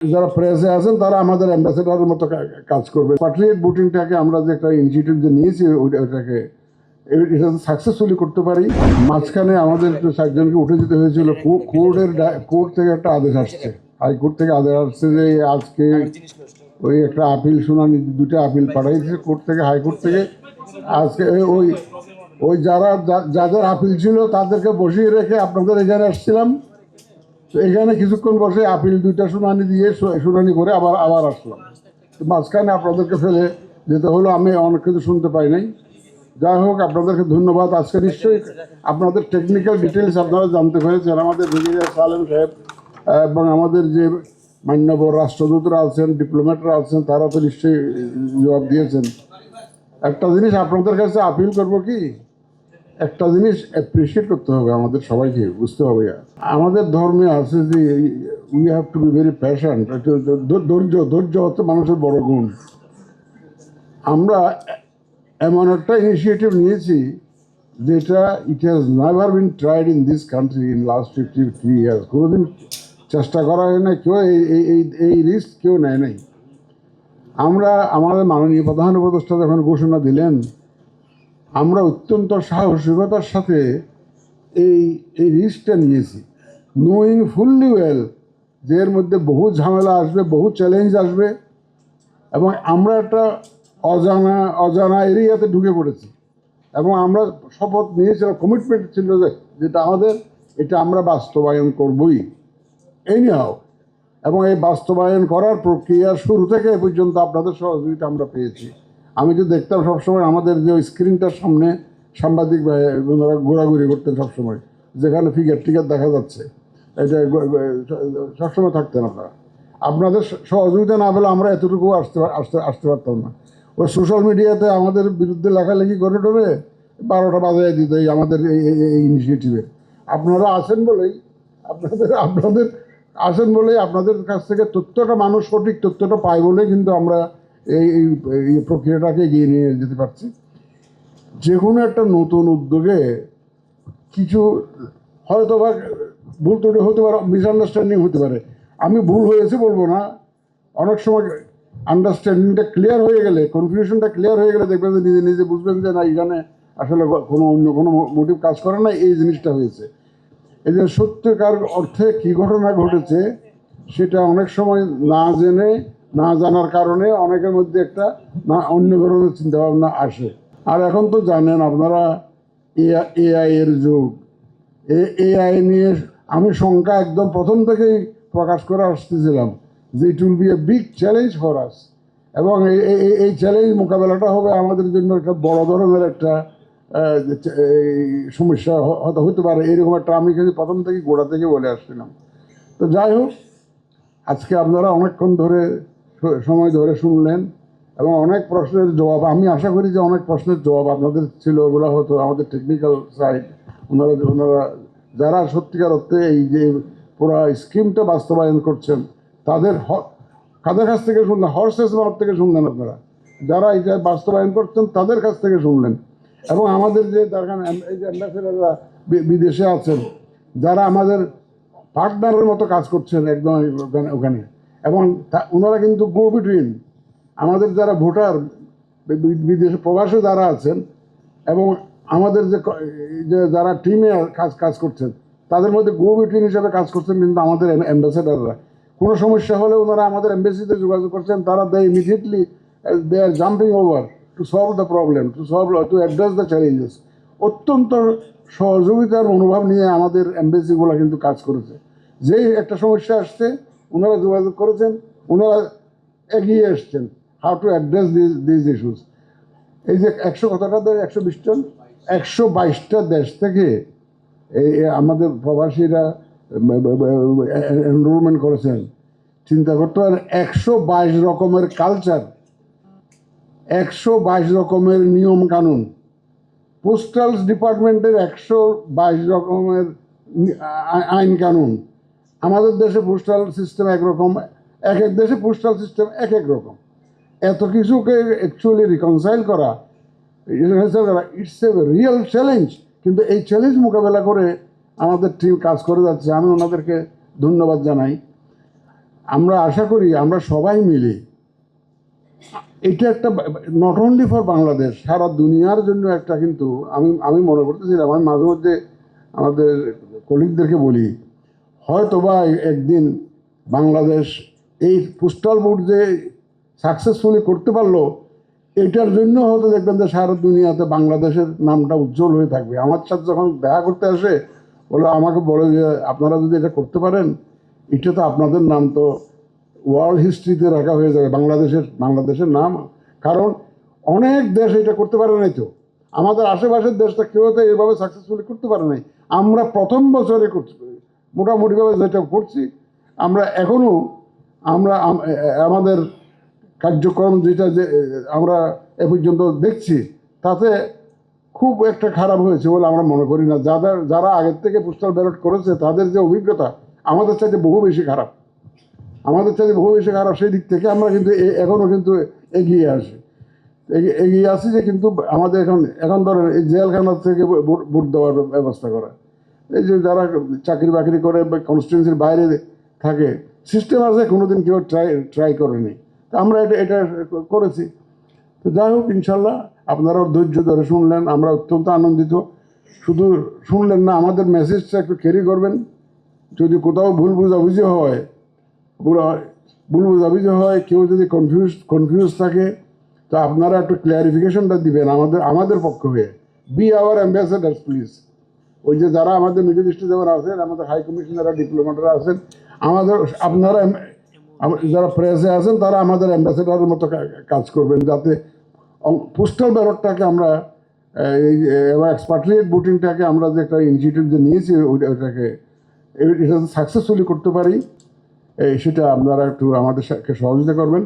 যারা প্রেসে আছেন তারা আমাদের অ্যাম্বাসেডারের মতো কাজ করবে। পাট্রিয়েট ভোটিংটাকে আমরা যে একটা ইনস্টিটিউট যে নিয়েছি ওইটাকে এটা সাকসেসফুলি করতে পারি। মাঝখানে আমাদের একজনকে উঠে যেতে হয়েছিল, কোর্ট থেকে একটা আদেশ আসছে, হাইকোর্ট থেকে আদেশ আসছে যে আজকে ওই একটা আপিল শুনানি, দুটো আপিল পাঠাইছে কোর্ট থেকে, হাইকোর্ট থেকে। আজকে ওই ওই যাদের আপিল ছিল তাদেরকে বসিয়ে রেখে আপনাদের এখানে আসছিলাম। তো এখানে কিছুক্ষণ বসে আপিল দুইটা শুনানি দিয়ে শুনানি করে আবার আসলাম। তো মাঝখানে আপনাদেরকে ফেলে যেতে হলো, আমি অনেক কিছু শুনতে পাই নাই। যাই হোক, আপনাদেরকে ধন্যবাদ। আজকে নিশ্চয়ই আপনাদের টেকনিক্যাল ডিটেলস আপনারা জানতে পেরেছেন। আমাদের ব্রিগেডিয়ার সালেম সাহেব এবং আমাদের যে মান্যবর রাষ্ট্রদূতরা আছেন, ডিপ্লোম্যাটরা আছেন, তারা তো নিশ্চয়ই জবাব দিয়েছেন। একটা জিনিস আপনাদের কাছে আপিল করব কি, একটা জিনিস অ্যাপ্রিসিয়েট করতে হবে, আমাদের সবাইকে বুঝতে হবে। আমাদের ধর্মে আছে যে we have to be very passionate. ধৈর্য হচ্ছে মানুষের বড় গুণ। আমরা এমন একটা ইনিশিয়েটিভ নিয়েছি যেটা it has never been tried in this country in last 53 years. কোনোদিন চেষ্টা করা হয় না, কেউ এই রিস্ক কেউ নেয় নাই। আমরা আমাদের মাননীয় প্রধান উপদেষ্টা যখন ঘোষণা দিলেন, আমরা অত্যন্ত সাহসিকতার সাথে এই রিস্কটা নিয়েছি, নোয়িং ফুললি ওয়েল যে এর মধ্যে বহু ঝামেলা আসবে, বহু চ্যালেঞ্জ আসবে, এবং আমরা একটা অজানা এরিয়াতে ঢুকে পড়েছি। এবং আমরা শপথ নিয়েছিলাম, কমিটমেন্ট ছিল যে যেটা আমাদের, এটা আমরা বাস্তবায়ন করবই এনিহাও। এবং এই বাস্তবায়ন করার প্রক্রিয়ার শুরু থেকে এ পর্যন্ত আপনাদের সহযোগিতা আমরা পেয়েছি। আমি যে দেখতাম সবসময় আমাদের যে ওই স্ক্রিনটার সামনে সাংবাদিক ওনারা ঘোরাঘুরি করতেন সবসময়, যেখানে ফিগার দেখা যাচ্ছে, এটা সবসময় থাকতেন আপনারা। আপনাদের সহযোগিতা না পেলে আমরা এতটুকু আসতে পারতাম না। ওই সোশ্যাল মিডিয়াতে আমাদের বিরুদ্ধে লেখালেখি করে টোরে 12টা বাজায় দিত এই আমাদের এই ইনিশিয়েটিভে। আপনারা আছেন বলেই, আপনাদের আসেন বলেই, আপনাদের কাছ থেকে তথ্যটা, মানুষ সঠিক তথ্যটা পায় বলেই কিন্তু আমরা এই প্রক্রিয়াটাকে এগিয়ে নিয়ে যেতে পারছি। যে কোনো একটা নতুন উদ্যোগে কিছু হয়তো বা ভুল ত্রুটি হতে পারে, মিসআন্ডারস্ট্যান্ডিং হতে পারে। আমি ভুল হয়েছে বলবো না, অনেক সময় আন্ডারস্ট্যান্ডিংটা ক্লিয়ার হয়ে গেলে, কনফিউশনটা ক্লিয়ার হয়ে গেলে দেখবেন যে নিজে নিজে বুঝবেন যে না, এখানে আসলে অন্য কোনো মোটিভ কাজ করে না, এই জিনিসটা হয়েছে। এই যে সত্যিকার অর্থে কী ঘটনা ঘটেছে সেটা অনেক সময় না জেনে, না জানার কারণে অনেকের মধ্যে একটা অন্য ধরনের চিন্তাভাবনা আসে। আর এখন তো জানেন আপনারা এআই এর যুগ। এআই নিয়ে আমি শঙ্কা একদম প্রথম থেকেই প্রকাশ করে আসতেছিলাম যে it will B a big challenge for us. এবং এই চ্যালেঞ্জ মোকাবেলাটা হবে আমাদের জন্য একটা বড় ধরনের একটা সমস্যা হতে পারে, এরকম একটা আমি কিন্তু প্রথম থেকে গোড়া থেকে বলে আসছিলাম। তো যাই হোক, আজকে আপনারা অনেকক্ষণ ধরে সময় ধরে শুনলেন এবং অনেক প্রশ্নের জবাব, আমি আশা করি যে অনেক প্রশ্নের জবাব আপনাদের ছিল, ওগুলো হতো আমাদের টেকনিক্যাল সাইড। ওনারা যারা সত্যিকার অর্থে এই যে পুরো স্কিমটা বাস্তবায়ন করছেন, কাদের কাছ থেকে শুনলেন? হর্সেস মাউথ থেকে শুনলেন আপনারা। যারা এটা বাস্তবায়ন করছেন তাদের কাছ থেকে শুনলেন। এবং আমাদের যে এই যে অ্যাম্বাসেডাররা বিদেশে আছেন, যারা আমাদের পার্টনারের মতো কাজ করছেন একদম ওখানে, এবং ওনারা কিন্তু গো বিটুইন আমাদের যারা ভোটার, বিদেশে প্রবাসে যারা আছেন, এবং আমাদের যে যারা টিমে কাজ করছেন, তাদের মধ্যে গো বিটুইন হিসাবে কাজ করছেন কিন্তু আমাদের অ্যাম্বাসেডাররা। কোনো সমস্যা হলে ওনারা আমাদের এমবেসিতে যোগাযোগ করছেন, তারা immediately they are jumping over to solve the problem, to address the challenges. অত্যন্ত সহযোগিতার মনোভাব নিয়ে আমাদের এমবেসিগুলো কিন্তু কাজ করেছে। যেই একটা সমস্যা আসছে ওনারা যোগাযোগ করেছেন, ওনারা এগিয়ে এসছেন how to address this issues. এই যে 120টা 122টা দেশ থেকে আমাদের প্রবাসীরা এনরোলমেন্ট করেছেন। চিন্তা করতে পারেন, 122 রকমের কালচার, 122 রকমের নিয়ম কানুন, পোস্টাল ডিপার্টমেন্টের 122 রকমের আইন কানুন। আমাদের দেশে পোস্টাল সিস্টেম একরকম, এক দেশে পোস্টাল সিস্টেম এক রকম। এত কিছুকে অ্যাকচুয়ালি রিকনসাইল করা, ইটস এ রিয়েল চ্যালেঞ্জ। কিন্তু এই চ্যালেঞ্জ মোকাবেলা করে আমাদের টিম কাজ করে যাচ্ছে, আমি ওনাদেরকে ধন্যবাদ জানাই। আমরা আশা করি আমরা সবাই মিলে এটা একটা নট অনলি ফর বাংলাদেশ, সারা দুনিয়ার জন্য একটা, কিন্তু আমি মনে করতেছিলাম, আমি মাঝে মধ্যে আমাদের কলিগদেরকে বলি, হয়তোবা একদিন বাংলাদেশ এই পোস্টাল ভোট যে সাকসেসফুলি করতে পারলো, এটার জন্য হয়তো দেখবেন যে সারা দুনিয়াতে বাংলাদেশের নামটা উজ্জ্বল হয়ে থাকবে। আমার সাথে যখন দেখা করতে আসে বলে, আমাকে বলে যে আপনারা যদি এটা করতে পারেন, এটা তো আপনাদের নাম তো ওয়ার্ল্ড হিস্ট্রিতে রাখা হয়ে যাবে, বাংলাদেশের নাম। কারণ অনেক দেশ এটা করতে পারে নাই, তো আমাদের আশেপাশের দেশটা কেউ তো এইভাবে সাকসেসফুলি করতে পারে নাই। আমরা প্রথম বছরে মোটামুটিভাবে যেটা করছি, আমরা এখনও আমাদের কার্যক্রম যেটা যে আমরা এ পর্যন্ত দেখছি, তাতে খুব একটা খারাপ হয়েছে বলে আমরা মনে করি না। যারা আগের থেকে পোস্টাল ব্যালট করেছে তাদের যে অভিজ্ঞতা আমাদের চাইতে বহু বেশি খারাপ, সেই দিক থেকে আমরা কিন্তু এখনও কিন্তু এগিয়ে আছি যে, কিন্তু আমাদের এখন ধরেন এই জেলখানা থেকে ভোট দেওয়ার ব্যবস্থা করা, এই যে যারা চাকরি বাকরি করে বা কনস্টিটিউয়েন্সির বাইরে থাকে, সিস্টেম আছে, কোনোদিন কেউ ট্রাই করেনি, তো আমরা এটা করেছি। তো যাই হোক, ইনশাল্লাহ আপনারাও ধৈর্য ধরে শুনলেন, আমরা অত্যন্ত আনন্দিত। শুধু শুনলেন না, আমাদের মেসেজটা একটু ক্যারি করবেন। যদি কোথাও ভুল বুঝাবুঝি হয়, কেউ যদি কনফিউজ থাকে, তো আপনারা একটু ক্লিয়ারিফিকেশনটা দিবেন আমাদের পক্ষ হয়ে। B hour ambassadors please. ওই যে যারা আমাদের মিডল ইস্টে যেমন আছেন, আমাদের হাই কমিশনাররা, ডিপ্লোমেটরা আছেন, আপনারা যারা প্রেসে আছেন, তারা আমাদের অ্যাম্বাসেডারের মতো কাজ করবেন, যাতে পোস্টাল ব্যালটটাকে আমরা এক্সপাট্রিয়েট ভোটিংটাকে আমরা যে একটা ইনিশিয়েটিভ যে নিয়েছি, ওইটাকে সাকসেসফুলি করতে পারি, সেটা আপনারা একটু আমাদের সহযোগিতা করবেন।